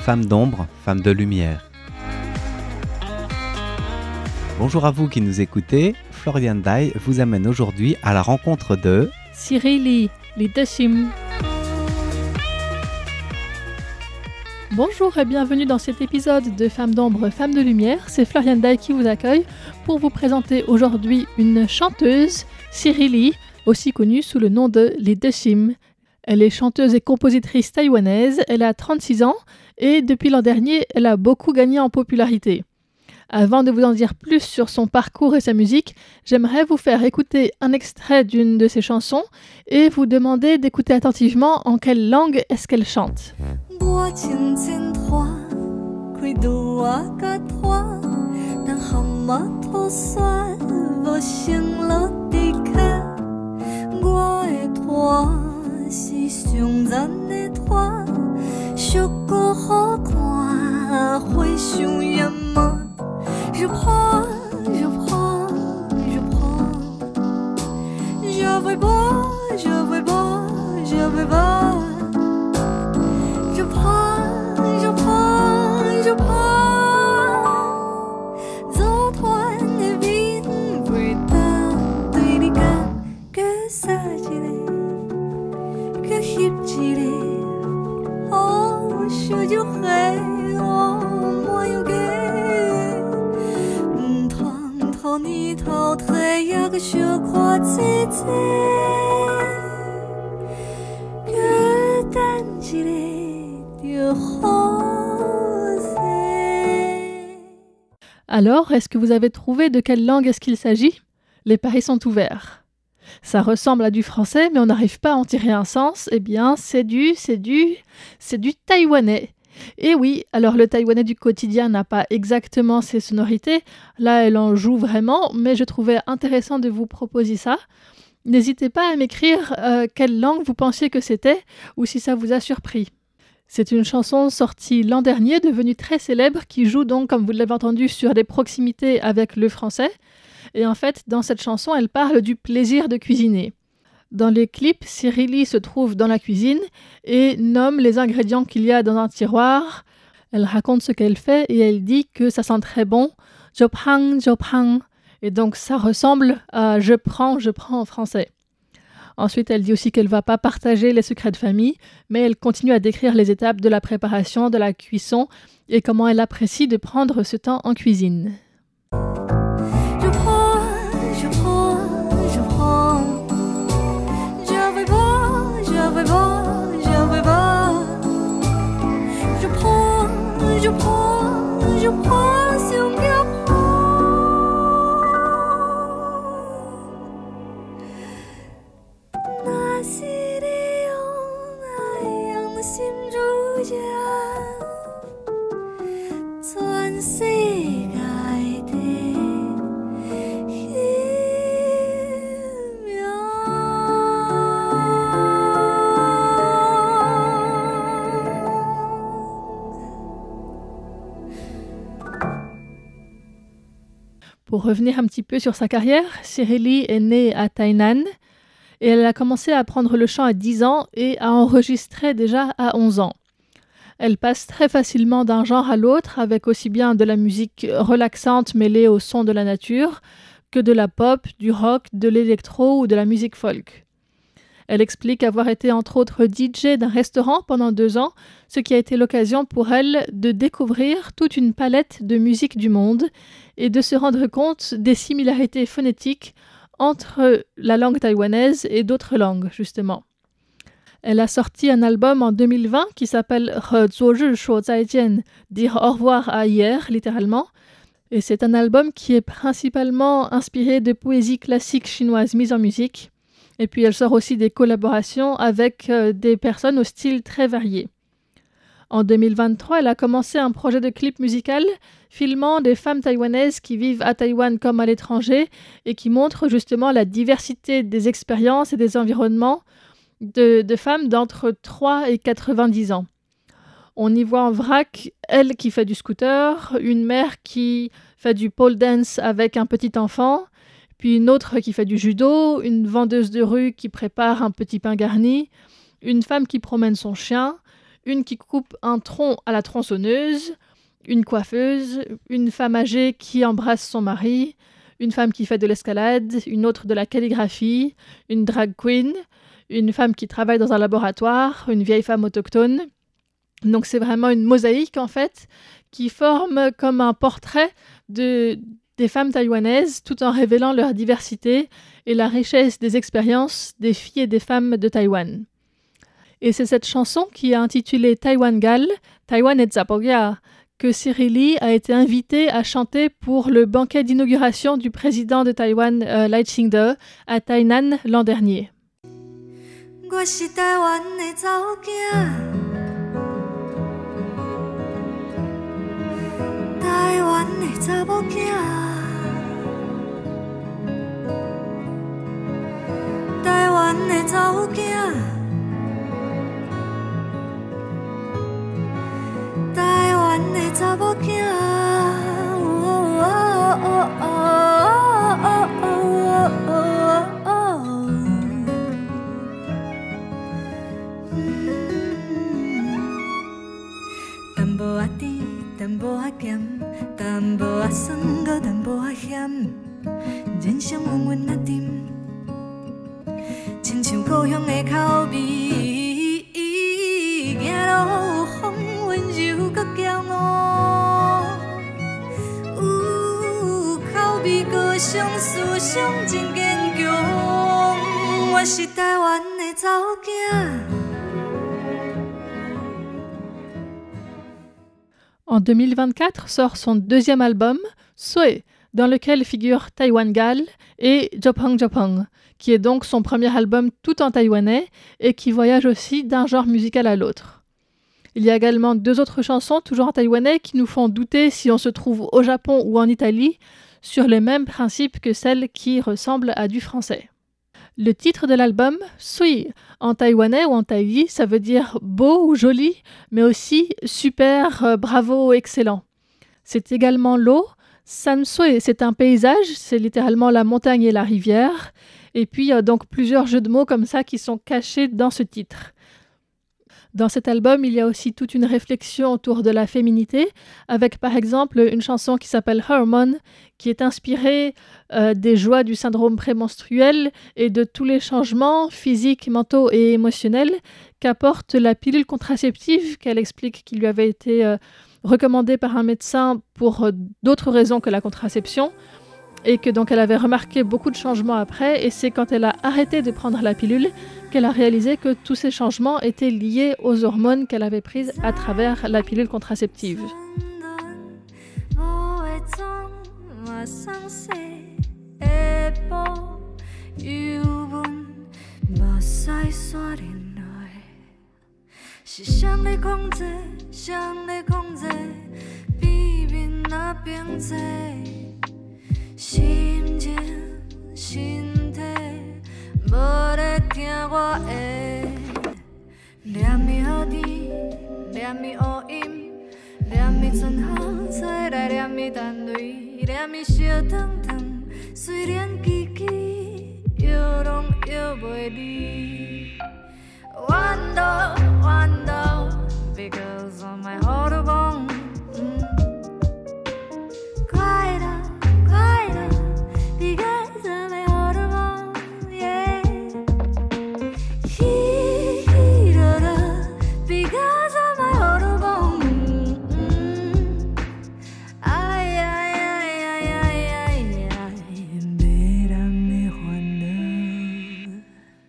Femmes d'ombre, femmes de lumière. Bonjour à vous qui nous écoutez, Florian Dai vous amène aujourd'hui à la rencontre de Siri Lee Deshim. Bonjour et bienvenue dans cet épisode de Femmes d'ombre, femmes de lumière. C'est Florian Dai qui vous accueille pour vous présenter aujourd'hui une chanteuse, Siri Lee, aussi connue sous le nom de Lee Deshim. Elle est chanteuse et compositrice taïwanaise, elle a 36 ans et depuis l'an dernier, elle a beaucoup gagné en popularité. Avant de vous en dire plus sur son parcours et sa musique, j'aimerais vous faire écouter un extrait d'une de ses chansons et vous demander d'écouter attentivement en quelle langue est-ce qu'elle chante. Je prends, je prends, je prends. Je veux pas, je veux pas, je veux pas. Je prends, je prends, je prends. Dẫu thoáng ngày biết về ta tuy đi cả cứ xa chỉ để cứ hiếp chỉ để oh sự du khế oh moi yêu ghê. 你头太阳个雪花姐姐，个单一个rose. Alors, est-ce que vous avez trouvé de quelle langue est-ce qu'il s'agit? Les paris sont ouverts. Ça ressemble à du français, mais on n'arrive pas à en tirer un sens. Eh bien, c'est du taïwanais. Et oui, alors le taïwanais du quotidien n'a pas exactement ces sonorités. Là, elle en joue vraiment, mais je trouvais intéressant de vous proposer ça. N'hésitez pas à m'écrire quelle langue vous pensiez que c'était ou si ça vous a surpris. C'est une chanson sortie l'an dernier, devenue très célèbre, qui joue donc, comme vous l'avez entendu, sur des proximités avec le français. Et en fait, dans cette chanson, elle parle du plaisir de cuisiner. Dans les clips, Siri Lee se trouve dans la cuisine et nomme les ingrédients qu'il y a dans un tiroir. Elle raconte ce qu'elle fait et elle dit que ça sent très bon. Je prends. Et donc ça ressemble à je prends en français. Ensuite, elle dit aussi qu'elle ne va pas partager les secrets de famille, mais elle continue à décrire les étapes de la préparation, de la cuisson et comment elle apprécie de prendre ce temps en cuisine. Je prends sur mes那是你用爱样的心如家，全世界的奇妙。Pour revenir un petit peu sur sa carrière, Siri Lee est née à Tainan et elle a commencé à apprendre le chant à 10 ans et à enregistrer déjà à 11 ans. Elle passe très facilement d'un genre à l'autre avec aussi bien de la musique relaxante mêlée au son de la nature que de la pop, du rock, de l'électro ou de la musique folk. Elle explique avoir été entre autres DJ d'un restaurant pendant 2 ans, ce qui a été l'occasion pour elle de découvrir toute une palette de musique du monde et de se rendre compte des similarités phonétiques entre la langue taïwanaise et d'autres langues, justement. Elle a sorti un album en 2020 qui s'appelle « He zuo zhi shuo zai jian », dire au revoir à hier, littéralement. Et c'est un album qui est principalement inspiré de poésie classique chinoise mise en musique. Et puis elle sort aussi des collaborations avec des personnes au style très varié. En 2023, elle a commencé un projet de clip musical filmant des femmes taïwanaises qui vivent à Taïwan comme à l'étranger et qui montrent justement la diversité des expériences et des environnements de femmes d'entre 3 et 90 ans. On y voit en vrac elle qui fait du scooter, une mère qui fait du pole dance avec un petit enfant, puis une autre qui fait du judo, une vendeuse de rue qui prépare un petit pain garni, une femme qui promène son chien, une qui coupe un tronc à la tronçonneuse, une coiffeuse, une femme âgée qui embrasse son mari, une femme qui fait de l'escalade, une autre de la calligraphie, une drag queen, une femme qui travaille dans un laboratoire, une vieille femme autochtone. Donc c'est vraiment une mosaïque en fait qui forme comme un portrait des femmes taïwanaises tout en révélant leur diversité et la richesse des expériences des filles et des femmes de Taïwan. Et c'est cette chanson qui est intitulée Taiwan Gal, Taiwan et Zapogia, que Cyril Lee a été invité à chanter pour le banquet d'inauguration du président de Taïwan, Lai Ching-te, à Tainan l'an dernier. En 2024 sort son deuxième album, Sue, dans lequel figurent Taiwan Gal et Jopang Jopang, qui est donc son premier album tout en taïwanais et qui voyage aussi d'un genre musical à l'autre. Il y a également 2 autres chansons, toujours en taïwanais, qui nous font douter si on se trouve au Japon ou en Italie, sur les mêmes principes que celles qui ressemblent à du français. Le titre de l'album, Sui, en taïwanais ou en taï, ça veut dire beau ou joli, mais aussi super, bravo, excellent. C'est également l'eau. San Sui, c'est un paysage, c'est littéralement la montagne et la rivière. Et puis il y a donc plusieurs jeux de mots comme ça qui sont cachés dans ce titre. Dans cet album, il y a aussi toute une réflexion autour de la féminité, avec par exemple une chanson qui s'appelle Hormone, qui est inspirée des joies du syndrome prémenstruel et de tous les changements physiques, mentaux et émotionnels qu'apporte la pilule contraceptive, qu'elle explique qui lui avait été recommandée par un médecin pour d'autres raisons que la contraception, et que donc elle avait remarqué beaucoup de changements après, et c'est quand elle a arrêté de prendre la pilule qu'elle a réalisé que tous ces changements étaient liés aux hormones qu'elle avait prises à travers la pilule contraceptive.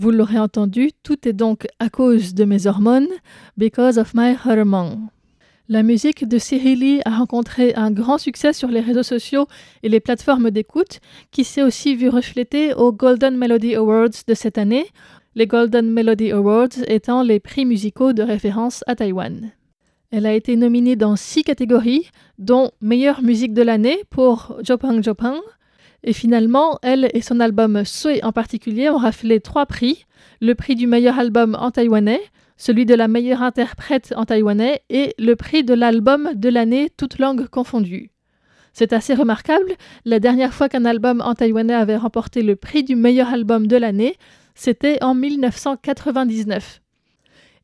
Vous l'aurez entendu, tout est donc à cause de mes hormones, because of my hormone. La musique de Cyril Lee a rencontré un grand succès sur les réseaux sociaux et les plateformes d'écoute, qui s'est aussi vu reflété aux Golden Melody Awards de cette année, les Golden Melody Awards étant les prix musicaux de référence à Taïwan. Elle a été nominée dans 6 catégories, dont meilleure musique de l'année pour Jopang Jopang. Et finalement, elle et son album Sui en particulier ont raflé 3 prix, le prix du meilleur album en taïwanais, celui de la meilleure interprète en taïwanais et le prix de l'album de l'année, toutes langues confondues. C'est assez remarquable, la dernière fois qu'un album en taïwanais avait remporté le prix du meilleur album de l'année, c'était en 1999.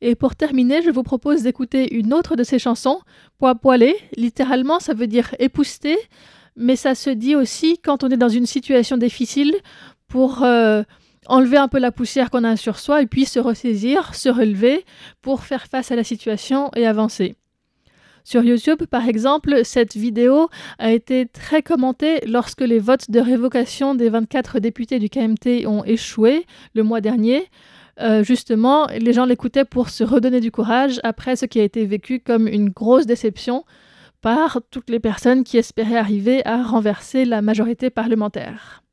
Et pour terminer, je vous propose d'écouter une autre de ses chansons, Poapoale. Littéralement, ça veut dire épousseter, mais ça se dit aussi quand on est dans une situation difficile pour enlever un peu la poussière qu'on a sur soi et puis se ressaisir, se relever pour faire face à la situation et avancer. Sur YouTube, par exemple, cette vidéo a été très commentée lorsque les votes de révocation des 24 députés du KMT ont échoué le mois dernier. Justement, les gens l'écoutaient pour se redonner du courage après ce qui a été vécu comme une grosse déception par toutes les personnes qui espéraient arriver à renverser la majorité parlementaire.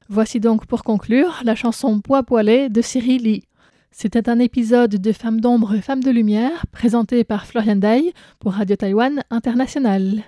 Voici donc pour conclure la chanson Poapoale de Siri Lee. C'était un épisode de Femmes d'ombre, Femmes de lumière, présenté par Florian Dai pour Radio Taïwan International.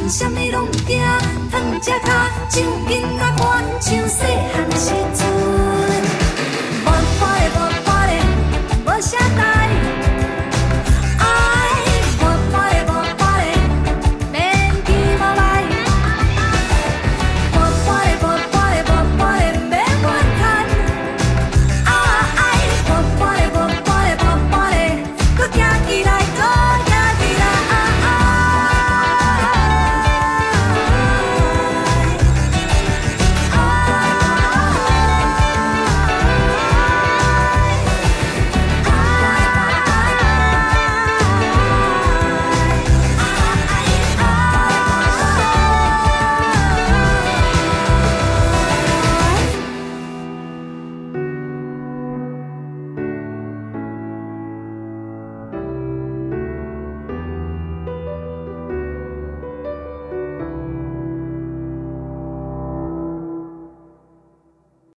什么拢惊，躺只脚，像囡仔歌，像细汉。